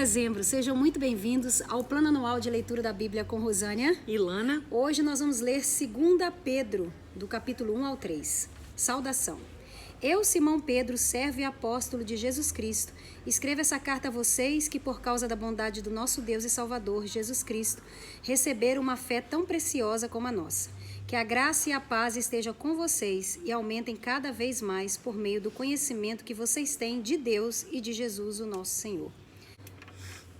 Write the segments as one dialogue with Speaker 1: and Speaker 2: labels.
Speaker 1: dezembro. Sejam muito bem-vindos ao Plano Anual de Leitura da Bíblia com Rosânia
Speaker 2: e Lana.
Speaker 1: Hoje nós vamos ler 2 Pedro, do capítulo 1 ao 3. Saudação. Eu, Simão Pedro, servo e apóstolo de Jesus Cristo, escrevo essa carta a vocês que, por causa da bondade do nosso Deus e Salvador, Jesus Cristo, receberam uma fé tão preciosa como a nossa. Que a graça e a paz estejam com vocês e aumentem cada vez mais por meio do conhecimento que vocês têm de Deus e de Jesus, o nosso Senhor.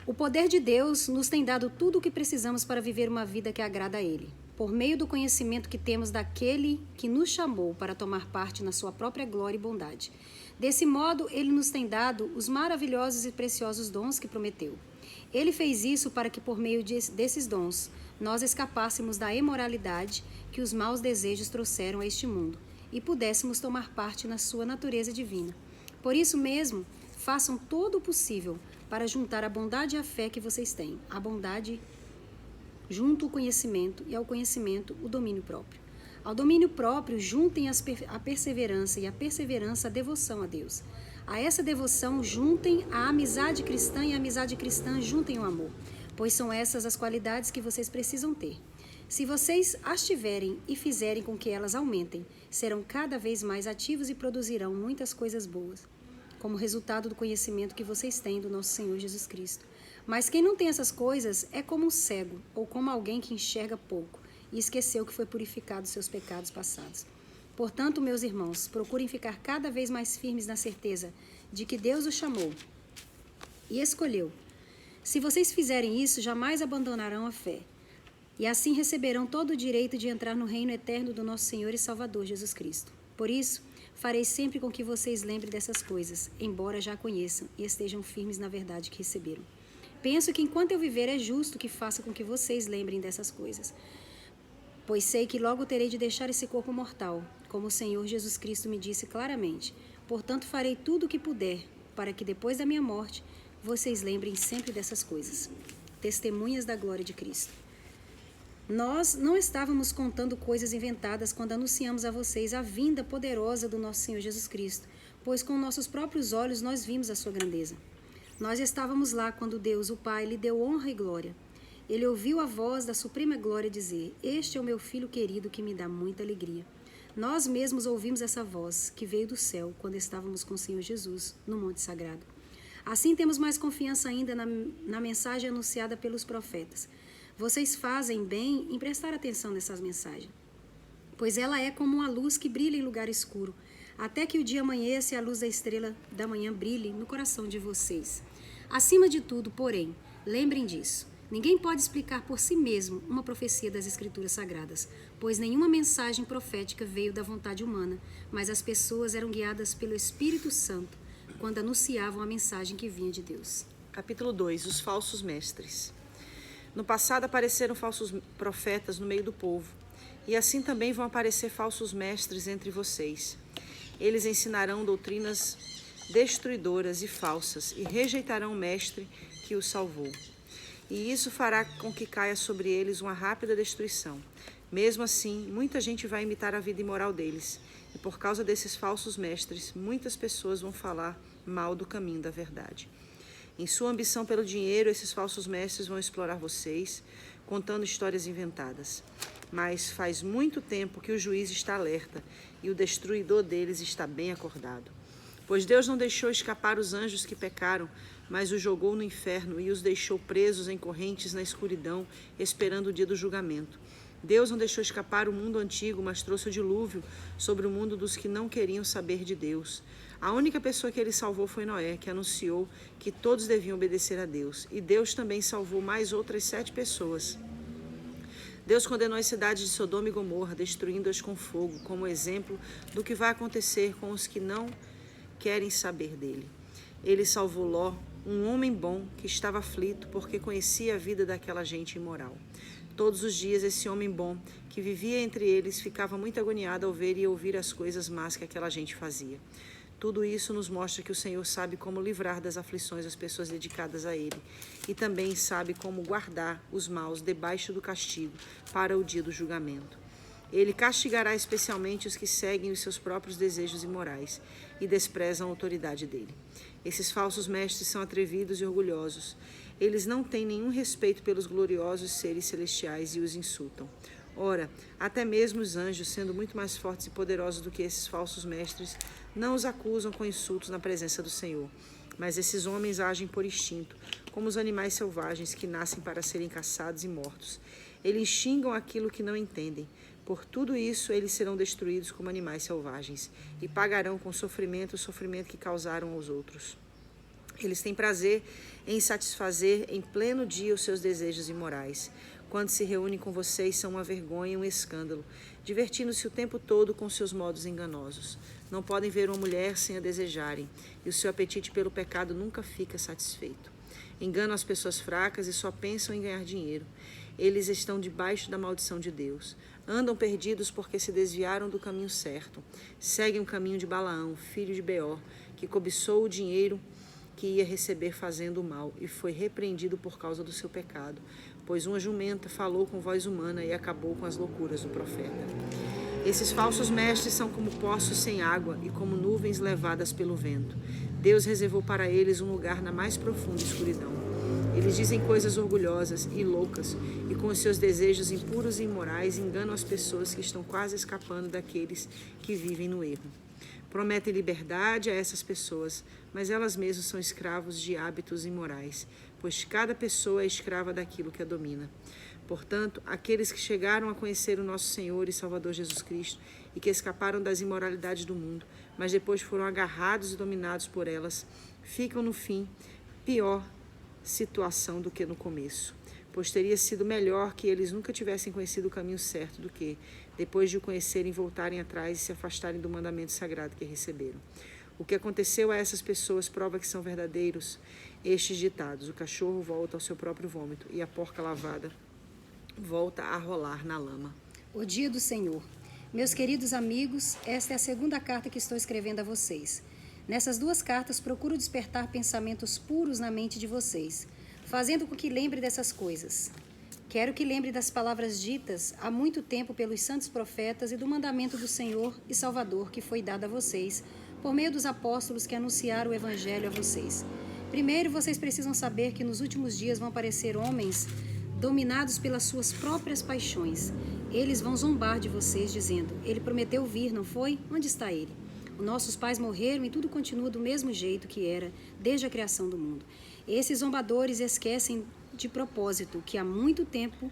Speaker 1: O poder de Deus nos tem dado tudo o que precisamos para viver uma vida que agrada a Ele, por meio do conhecimento que temos daquele que nos chamou para tomar parte na sua própria glória e bondade. Desse modo, Ele nos tem dado os maravilhosos e preciosos dons que prometeu. Ele fez isso para que, por meio desses dons, nós escapássemos da imoralidade que os maus desejos trouxeram a este mundo e pudéssemos tomar parte na sua natureza divina. Por isso mesmo, façam todo o possível para juntar a bondade e a fé que vocês têm, a bondade junto ao conhecimento e ao conhecimento o domínio próprio. Ao domínio próprio, juntem a perseverança e a perseverança a devoção a Deus. A essa devoção, juntem a amizade cristã e a amizade cristã juntem o amor, pois são essas as qualidades que vocês precisam ter. Se vocês as tiverem e fizerem com que elas aumentem, serão cada vez mais ativos e produzirão muitas coisas boas, como resultado do conhecimento que vocês têm do nosso Senhor Jesus Cristo. Mas quem não tem essas coisas é como um cego, ou como alguém que enxerga pouco e esqueceu que foi purificado dos seus pecados passados. Portanto, meus irmãos, procurem ficar cada vez mais firmes na certeza de que Deus os chamou e escolheu. Se vocês fizerem isso, jamais abandonarão a fé, e assim receberão todo o direito de entrar no reino eterno do nosso Senhor e Salvador Jesus Cristo. Por isso, farei sempre com que vocês lembrem dessas coisas, embora já a conheçam e estejam firmes na verdade que receberam. Penso que enquanto eu viver é justo que faça com que vocês lembrem dessas coisas, pois sei que logo terei de deixar esse corpo mortal, como o Senhor Jesus Cristo me disse claramente. Portanto, farei tudo o que puder, para que depois da minha morte, vocês lembrem sempre dessas coisas. Testemunhas da glória de Cristo. Nós não estávamos contando coisas inventadas quando anunciamos a vocês a vinda poderosa do nosso Senhor Jesus Cristo, pois com nossos próprios olhos nós vimos a sua grandeza. Nós estávamos lá quando Deus, o Pai, lhe deu honra e glória. Ele ouviu a voz da suprema glória dizer: "Este é o meu filho querido que me dá muita alegria." Nós mesmos ouvimos essa voz que veio do céu quando estávamos com o Senhor Jesus no Monte Sagrado. Assim temos mais confiança ainda na mensagem anunciada pelos profetas. Vocês fazem bem em prestar atenção nessas mensagens, pois ela é como uma luz que brilha em lugar escuro, até que o dia amanheça e a luz da estrela da manhã brilhe no coração de vocês. Acima de tudo, porém, lembrem disso. Ninguém pode explicar por si mesmo uma profecia das Escrituras Sagradas, pois nenhuma mensagem profética veio da vontade humana, mas as pessoas eram guiadas pelo Espírito Santo quando anunciavam a mensagem que vinha de Deus.
Speaker 2: Capítulo 2. Os falsos mestres. No passado apareceram falsos profetas no meio do povo, e assim também vão aparecer falsos mestres entre vocês. Eles ensinarão doutrinas destruidoras e falsas, e rejeitarão o mestre que os salvou. E isso fará com que caia sobre eles uma rápida destruição. Mesmo assim, muita gente vai imitar a vida imoral deles, e por causa desses falsos mestres, muitas pessoas vão falar mal do caminho da verdade. Em sua ambição pelo dinheiro, esses falsos mestres vão explorar vocês, contando histórias inventadas. Mas faz muito tempo que o juiz está alerta e o destruidor deles está bem acordado. Pois Deus não deixou escapar os anjos que pecaram, mas os jogou no inferno e os deixou presos em correntes na escuridão, esperando o dia do julgamento. Deus não deixou escapar o mundo antigo, mas trouxe o dilúvio sobre o mundo dos que não queriam saber de Deus. A única pessoa que ele salvou foi Noé, que anunciou que todos deviam obedecer a Deus. E Deus também salvou mais outras 7 pessoas. Deus condenou as cidades de Sodoma e Gomorra, destruindo-as com fogo, como exemplo do que vai acontecer com os que não querem saber dele. Ele salvou Ló, um homem bom que estava aflito porque conhecia a vida daquela gente imoral. Todos os dias esse homem bom, que vivia entre eles, ficava muito agoniado ao ver e ouvir as coisas más que aquela gente fazia. Tudo isso nos mostra que o Senhor sabe como livrar das aflições as pessoas dedicadas a Ele e também sabe como guardar os maus debaixo do castigo para o dia do julgamento. Ele castigará especialmente os que seguem os seus próprios desejos imorais e desprezam a autoridade dele. Esses falsos mestres são atrevidos e orgulhosos. Eles não têm nenhum respeito pelos gloriosos seres celestiais e os insultam. Ora, até mesmo os anjos, sendo muito mais fortes e poderosos do que esses falsos mestres, não os acusam com insultos na presença do Senhor. Mas esses homens agem por instinto, como os animais selvagens que nascem para serem caçados e mortos. Eles xingam aquilo que não entendem. Por tudo isso, eles serão destruídos como animais selvagens e pagarão com sofrimento o sofrimento que causaram aos outros. Eles têm prazer em satisfazer em pleno dia os seus desejos imorais. Quando se reúnem com vocês, são uma vergonha e um escândalo, divertindo-se o tempo todo com seus modos enganosos. Não podem ver uma mulher sem a desejarem, e o seu apetite pelo pecado nunca fica satisfeito. Enganam as pessoas fracas e só pensam em ganhar dinheiro. Eles estão debaixo da maldição de Deus. Andam perdidos porque se desviaram do caminho certo. Seguem o caminho de Balaão, filho de Beor, que cobiçou o dinheiro que ia receber fazendo o mal e foi repreendido por causa do seu pecado, pois uma jumenta falou com voz humana e acabou com as loucuras do profeta. Esses falsos mestres são como poços sem água e como nuvens levadas pelo vento. Deus reservou para eles um lugar na mais profunda escuridão. Eles dizem coisas orgulhosas e loucas e com os seus desejos impuros e imorais enganam as pessoas que estão quase escapando daqueles que vivem no erro. Prometem liberdade a essas pessoas, mas elas mesmas são escravos de hábitos imorais, pois cada pessoa é escrava daquilo que a domina. Portanto, aqueles que chegaram a conhecer o nosso Senhor e Salvador Jesus Cristo e que escaparam das imoralidades do mundo, mas depois foram agarrados e dominados por elas, ficam no fim pior situação do que no começo, pois teria sido melhor que eles nunca tivessem conhecido o caminho certo do que, depois de o conhecerem, voltarem atrás e se afastarem do mandamento sagrado que receberam. O que aconteceu a essas pessoas prova que são verdadeiros estes ditados: o cachorro volta ao seu próprio vômito e a porca lavada volta a rolar na lama.
Speaker 1: O dia do Senhor. Meus queridos amigos, esta é a segunda carta que estou escrevendo a vocês. Nessas duas cartas, procuro despertar pensamentos puros na mente de vocês, fazendo com que lembre dessas coisas. Quero que lembre das palavras ditas há muito tempo pelos santos profetas e do mandamento do Senhor e Salvador que foi dado a vocês, por meio dos apóstolos que anunciaram o Evangelho a vocês. Primeiro, vocês precisam saber que nos últimos dias vão aparecer homens dominados pelas suas próprias paixões. Eles vão zombar de vocês, dizendo: ele prometeu vir, não foi? Onde está ele? Os nossos pais morreram e tudo continua do mesmo jeito que era desde a criação do mundo. Esses zombadores esquecem de propósito que há muito tempo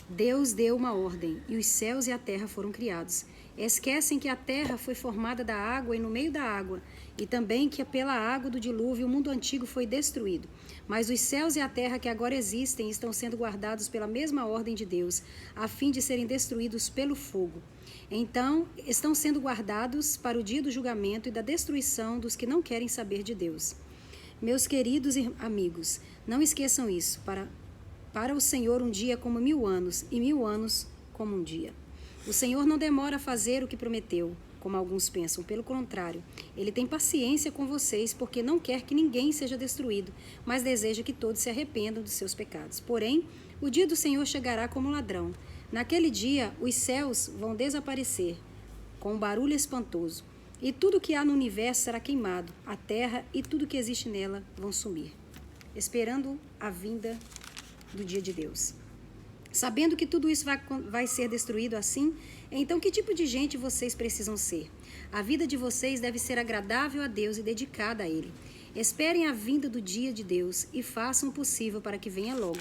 Speaker 1: Deus deu uma ordem e os céus e a terra foram criados. Esquecem que a terra foi formada da água e no meio da água, e também que pela água do dilúvio o mundo antigo foi destruído. Mas os céus e a terra que agora existem estão sendo guardados pela mesma ordem de Deus, a fim de serem destruídos pelo fogo. Então, estão sendo guardados para o dia do julgamento e da destruição dos que não querem saber de Deus. Meus queridos amigos, não esqueçam isso. Para o Senhor um dia é como 1000 anos, e 1000 anos como um dia. O Senhor não demora a fazer o que prometeu, como alguns pensam. Pelo contrário, Ele tem paciência com vocês, porque não quer que ninguém seja destruído, mas deseja que todos se arrependam dos seus pecados. Porém, o dia do Senhor chegará como ladrão. Naquele dia, os céus vão desaparecer, com um barulho espantoso, e tudo que há no universo será queimado, a terra e tudo que existe nela vão sumir, esperando a vinda do dia de Deus. Sabendo que tudo isso vai ser destruído assim, então que tipo de gente vocês precisam ser? A vida de vocês deve ser agradável a Deus e dedicada a Ele. Esperem a vinda do dia de Deus e façam o possível para que venha logo.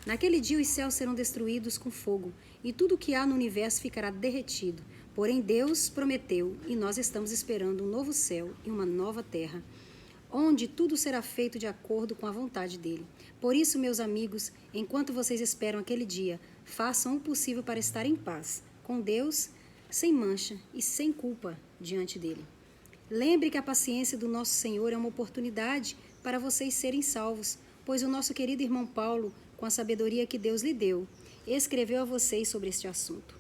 Speaker 1: Naquele dia os céus serão destruídos com fogo e tudo o que há no universo ficará derretido. Porém Deus prometeu e nós estamos esperando um novo céu e uma nova terra, onde tudo será feito de acordo com a vontade dele. Por isso, meus amigos, enquanto vocês esperam aquele dia, façam o possível para estar em paz, com Deus, sem mancha e sem culpa diante dele. Lembre que a paciência do nosso Senhor é uma oportunidade para vocês serem salvos, pois o nosso querido irmão Paulo, com a sabedoria que Deus lhe deu, escreveu a vocês sobre este assunto.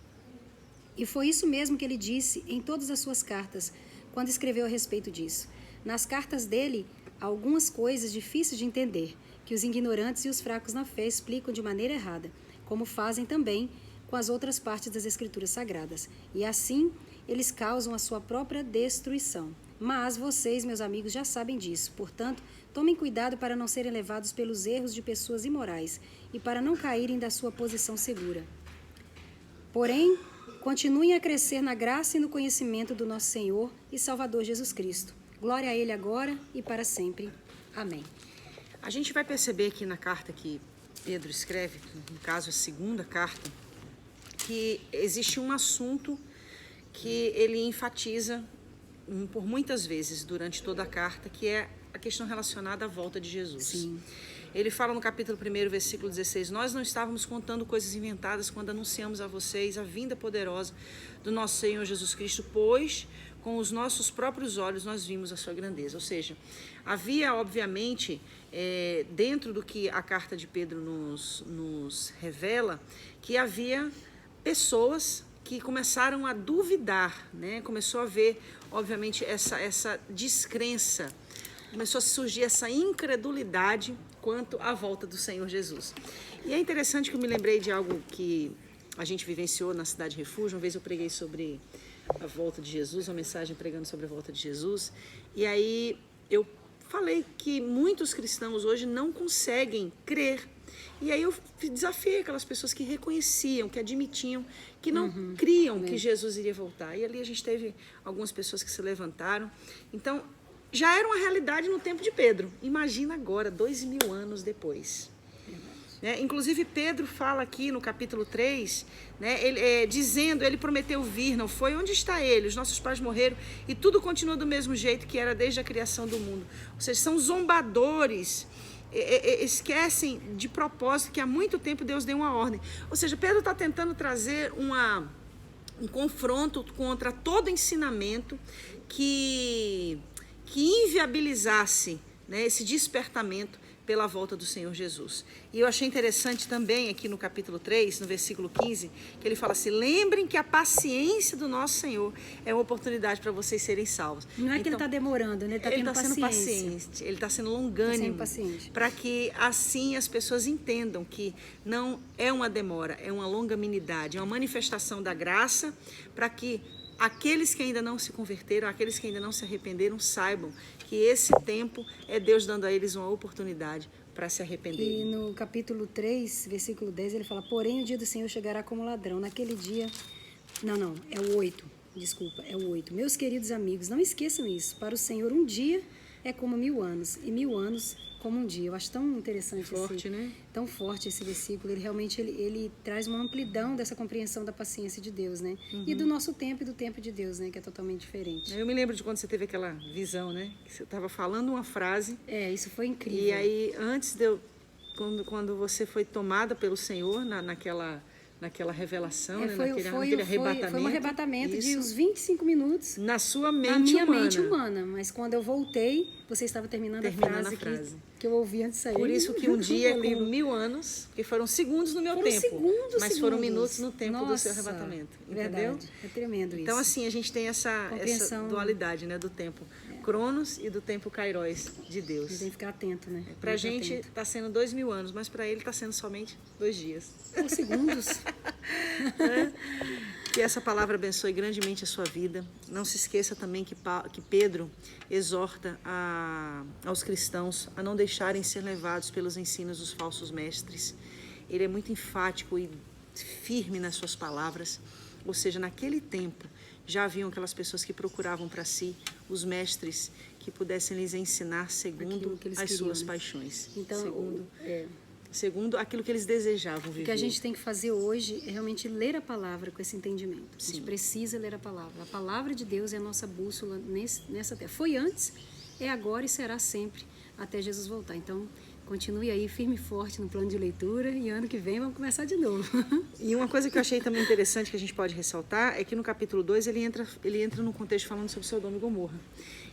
Speaker 1: E foi isso mesmo que ele disse em todas as suas cartas, quando escreveu a respeito disso. Nas cartas dele, há algumas coisas difíceis de entender, que os ignorantes e os fracos na fé explicam de maneira errada, como fazem também com as outras partes das Escrituras Sagradas. E assim, eles causam a sua própria destruição. Mas vocês, meus amigos, já sabem disso. Portanto, tomem cuidado para não serem levados pelos erros de pessoas imorais e para não caírem da sua posição segura. Porém, continuem a crescer na graça e no conhecimento do nosso Senhor e Salvador Jesus Cristo. Glória a Ele agora e para sempre. Amém.
Speaker 2: A gente vai perceber aqui na carta que Pedro escreve, no caso a segunda carta, que existe um assunto que ele enfatiza por muitas vezes durante toda a carta, que é a questão relacionada à volta de Jesus.
Speaker 1: Sim.
Speaker 2: Ele fala no capítulo 1, versículo 16, nós não estávamos contando coisas inventadas quando anunciamos a vocês a vinda poderosa do nosso Senhor Jesus Cristo, pois com os nossos próprios olhos nós vimos a sua grandeza. Ou seja, havia obviamente, dentro do que a carta de Pedro nos revela, que havia pessoas que começaram a duvidar, né? Começou a haver, obviamente, essa descrença, começou a surgir essa incredulidade quanto à volta do Senhor Jesus. E é interessante que eu me lembrei de algo que a gente vivenciou na Cidade Refúgio. Uma vez eu preguei sobre a volta de Jesus, uma mensagem pregando sobre a volta de Jesus, e aí eu falei que muitos cristãos hoje não conseguem crer. E aí eu desafiei aquelas pessoas que reconheciam, que admitiam, que não criam que Jesus iria voltar. E ali a gente teve algumas pessoas que se levantaram. Então, já era uma realidade no tempo de Pedro. Imagina agora, 2000 anos depois. Né? Inclusive, Pedro fala aqui no capítulo 3, né, dizendo, ele prometeu vir, não foi? Onde está ele? Os nossos pais morreram e tudo continua do mesmo jeito que era desde a criação do mundo. Ou seja, são zombadores, esquecem de propósito que há muito tempo Deus deu uma ordem. Ou seja, Pedro está tentando trazer um confronto contra todo ensinamento que inviabilizasse, né, esse despertamento pela volta do Senhor Jesus. E eu achei interessante também aqui no capítulo 3, no versículo 15, que ele fala assim, lembrem que a paciência do nosso Senhor é uma oportunidade para vocês serem salvos.
Speaker 1: Não é que ele está demorando, né? Ele está
Speaker 2: sendo paciente, ele está sendo longânimo, para que assim as pessoas entendam que não é uma demora, é uma longanimidade, é uma manifestação da graça, para que aqueles que ainda não se converteram, aqueles que ainda não se arrependeram, saibam que esse tempo é Deus dando a eles uma oportunidade para se arrependerem.
Speaker 1: E no capítulo 3, versículo 10, ele fala, porém o dia do Senhor chegará como ladrão. Naquele dia... Não, é o 8. Desculpa, é o 8. Meus queridos amigos, não esqueçam isso. Para o Senhor, um dia é como 1000 anos, e 1000 anos como um dia. Eu acho tão interessante tão forte esse versículo. Ele realmente ele traz uma amplidão dessa compreensão da paciência de Deus, né? E do nosso tempo e do tempo de Deus, né? Que é totalmente diferente.
Speaker 2: Eu me lembro de quando você teve aquela visão, né? Que você estava falando uma frase.
Speaker 1: Isso foi incrível.
Speaker 2: E aí, antes de quando você foi tomada pelo Senhor naquela revelação, né? naquele arrebatamento.
Speaker 1: Foi um arrebatamento de uns 25 minutos.
Speaker 2: Na sua mente humana.
Speaker 1: Mente humana. Mas quando eu voltei, você estava terminando a frase. Que eu ouvi antes de sair.
Speaker 2: Por isso que um dia é como 1000 anos, porque foram segundos no meu tempo. Mas foram minutos no tempo do seu arrebatamento. Entendeu?
Speaker 1: Verdade. É tremendo isso.
Speaker 2: Então, assim, a gente tem essa dualidade, né? Do tempo Cronos e do tempo Kairos de Deus.
Speaker 1: A gente tem que ficar atento, né?
Speaker 2: Pra gente está sendo 2000 anos, mas para ele está sendo somente 2 dias.
Speaker 1: Ou segundos.
Speaker 2: Que essa palavra abençoe grandemente a sua vida. Não se esqueça também que Pedro exorta aos cristãos a não deixarem ser levados pelos ensinos dos falsos mestres. Ele é muito enfático e firme nas suas palavras. Ou seja, naquele tempo já haviam aquelas pessoas que procuravam para si os mestres que pudessem lhes ensinar segundo as suas paixões.
Speaker 1: Então,
Speaker 2: segundo aquilo que eles desejavam viver.
Speaker 1: O que a gente tem que fazer hoje é realmente ler a palavra com esse entendimento. A gente precisa ler a palavra. A palavra de Deus é a nossa bússola nessa terra. Foi antes, é agora e será sempre até Jesus voltar. Então, continue aí firme e forte no plano de leitura e ano que vem vamos começar de novo.
Speaker 2: E uma coisa que eu achei também interessante que a gente pode ressaltar é que no capítulo 2 ele entra num contexto falando sobre Sodoma e Gomorra.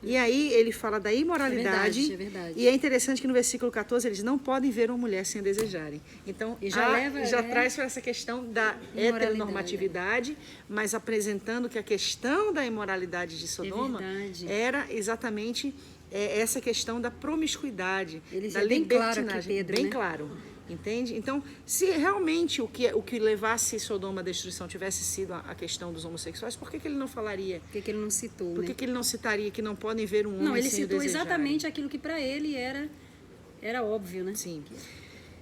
Speaker 2: E aí ele fala da imoralidade.
Speaker 1: É verdade.
Speaker 2: E é interessante que no versículo 14 eles não podem ver uma mulher sem a desejarem. Então já traz para essa questão da heteronormatividade, mas apresentando que a questão da imoralidade de Sodoma era exatamente essa questão da promiscuidade, da libertinagem.
Speaker 1: Pedro,
Speaker 2: bem
Speaker 1: né?
Speaker 2: claro. Entende? Então, se realmente o que levasse Sodoma à destruição tivesse sido a questão dos homossexuais, por que ele não falaria?
Speaker 1: Por que ele não citou,
Speaker 2: Por
Speaker 1: né?
Speaker 2: que ele não citaria que não podem ver um homem
Speaker 1: Não, ele
Speaker 2: sem o
Speaker 1: citou
Speaker 2: desejarem?
Speaker 1: exatamente aquilo que para ele era óbvio, né?
Speaker 2: Sim.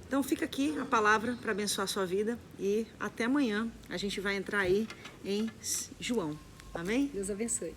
Speaker 2: Então fica aqui a palavra para abençoar a sua vida e até amanhã a gente vai entrar aí em João. Amém?
Speaker 1: Deus abençoe.